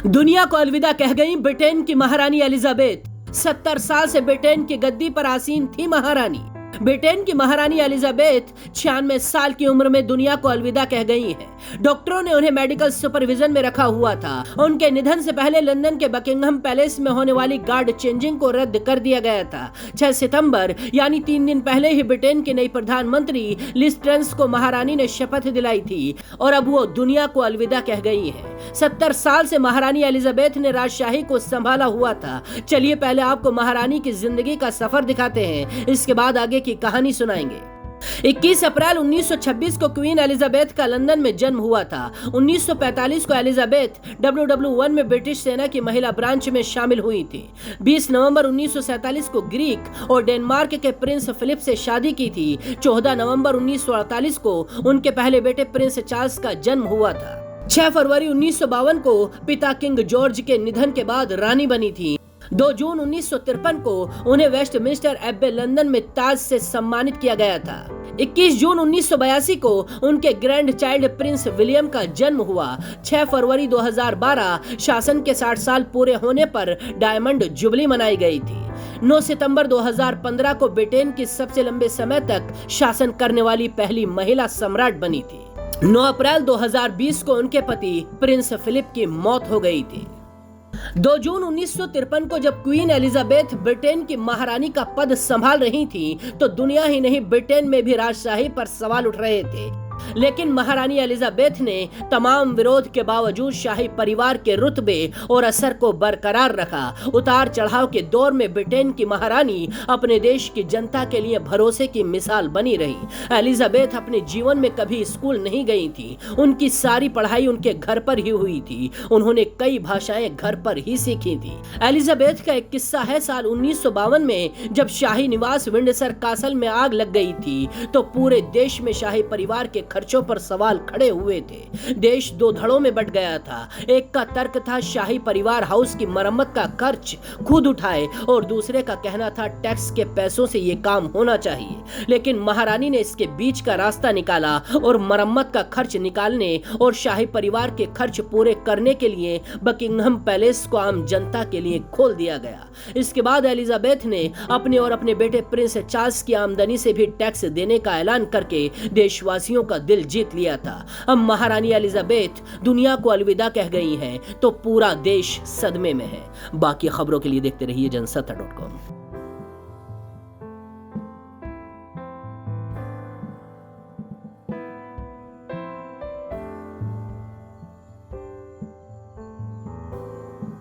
दुनिया को अलविदा कह गई ब्रिटेन की महारानी एलिजाबेथ। 70 साल से ब्रिटेन की गद्दी पर आसीन थी महारानी। ब्रिटेन की महारानी एलिजाबेथ 96 साल की उम्र में दुनिया को अलविदा कह गई हैं। डॉक्टरों ने उन्हें मेडिकल सुपरविजन में रखा हुआ था। उनके निधन से पहले लंदन के बकिंघम पैलेस में होने वाली गार्ड चेंजिंग को रद्द कर दिया गया था। 6 सितंबर यानी 3 दिन पहले ही ब्रिटेन की नई प्रधानमंत्री लिज ट्रस को महारानी ने शपथ दिलाई थी और अब वो दुनिया को अलविदा कह गई हैं। 70 साल से महारानी एलिजाबेथ ने राजशाही को संभाला हुआ था। चलिए पहले आपको महारानी की जिंदगी का सफर दिखाते हैं, इसके बाद आगे की कहानी सुनाएंगे। 21 अप्रैल 1926 को क्वीन एलिजाबेथ का लंदन में जन्म हुआ था। 1945 को एलिजाबेथ WW1 में ब्रिटिश सेना की महिला ब्रांच में शामिल हुई थी। 20 नवंबर 1947 को ग्रीक और डेनमार्क के प्रिंस फिलिप से शादी की थी। 14 नवंबर 1948 को उनके पहले बेटे प्रिंस चार्ल्स का जन्म हुआ था। 6 फरवरी 1952 को पिता किंग जॉर्ज के निधन के बाद रानी बनी थी। 2 जून 1953 को उन्हें वेस्टमिंस्टर एब्बे लंदन में ताज से सम्मानित किया गया था। 21 जून 1982 को उनके ग्रैंड चाइल्ड प्रिंस विलियम का जन्म हुआ। 6 फरवरी 2012 शासन के 60 साल पूरे होने पर डायमंड जुबली मनाई गई थी। 9 सितंबर 2015 को ब्रिटेन की सबसे लंबे समय तक शासन करने वाली पहली महिला सम्राट बनी थी। 9 अप्रैल 2020 को उनके पति प्रिंस फिलिप की मौत हो गई थी। 2 जून 1953 को जब क्वीन एलिजाबेथ ब्रिटेन की महारानी का पद संभाल रही थी तो दुनिया ही नहीं ब्रिटेन में भी राजशाही पर सवाल उठ रहे थे। लेकिन महारानी एलिजाबेथ ने तमाम विरोध के बावजूद शाही परिवार के रुतबे और असर को बरकरार रखा। उतार चढ़ाव के दौर में ब्रिटेन की महारानी अपने देश की जनता के लिए भरोसे की मिसाल बनी रही। एलिजाबेथ अपने जीवन में कभी स्कूल नहीं गई थी। उनकी सारी पढ़ाई उनके घर पर ही हुई थी। उन्होंने कई भाषाएं घर पर ही सीखी थी। एलिजाबेथ का एक किस्सा है, साल 1952 में जब शाही निवास विंडसर कासल में आग लग गई थी तो पूरे देश में शाही परिवार के खर्चों पर सवाल खड़े हुए थे। देश 2 धड़ों में बंट गया था। एक का तर्क था शाही परिवार हाउस की मरम्मत का खर्च खुद उठाए और दूसरे का कहना था टैक्स के पैसों से ये काम होना चाहिए। लेकिन महारानी ने इसके बीच का रास्ता निकाला और मरम्मत का खर्च निकालने और शाही परिवार के खर्च पूरे करने के लिए बकिंघम पैलेस को आम जनता के लिए खोल दिया गया। इसके बाद एलिजाबेथ ने अपने और अपने बेटे प्रिंस चार्ल्स की आमदनी से भी टैक्स देने का ऐलान करके देशवासियों का दिल जीत लिया था। अब महारानी एलिजाबेथ दुनिया को अलविदा कह गई हैं तो पूरा देश सदमे में है। बाकी खबरों के लिए देखते रहिए जनसत्ता.com।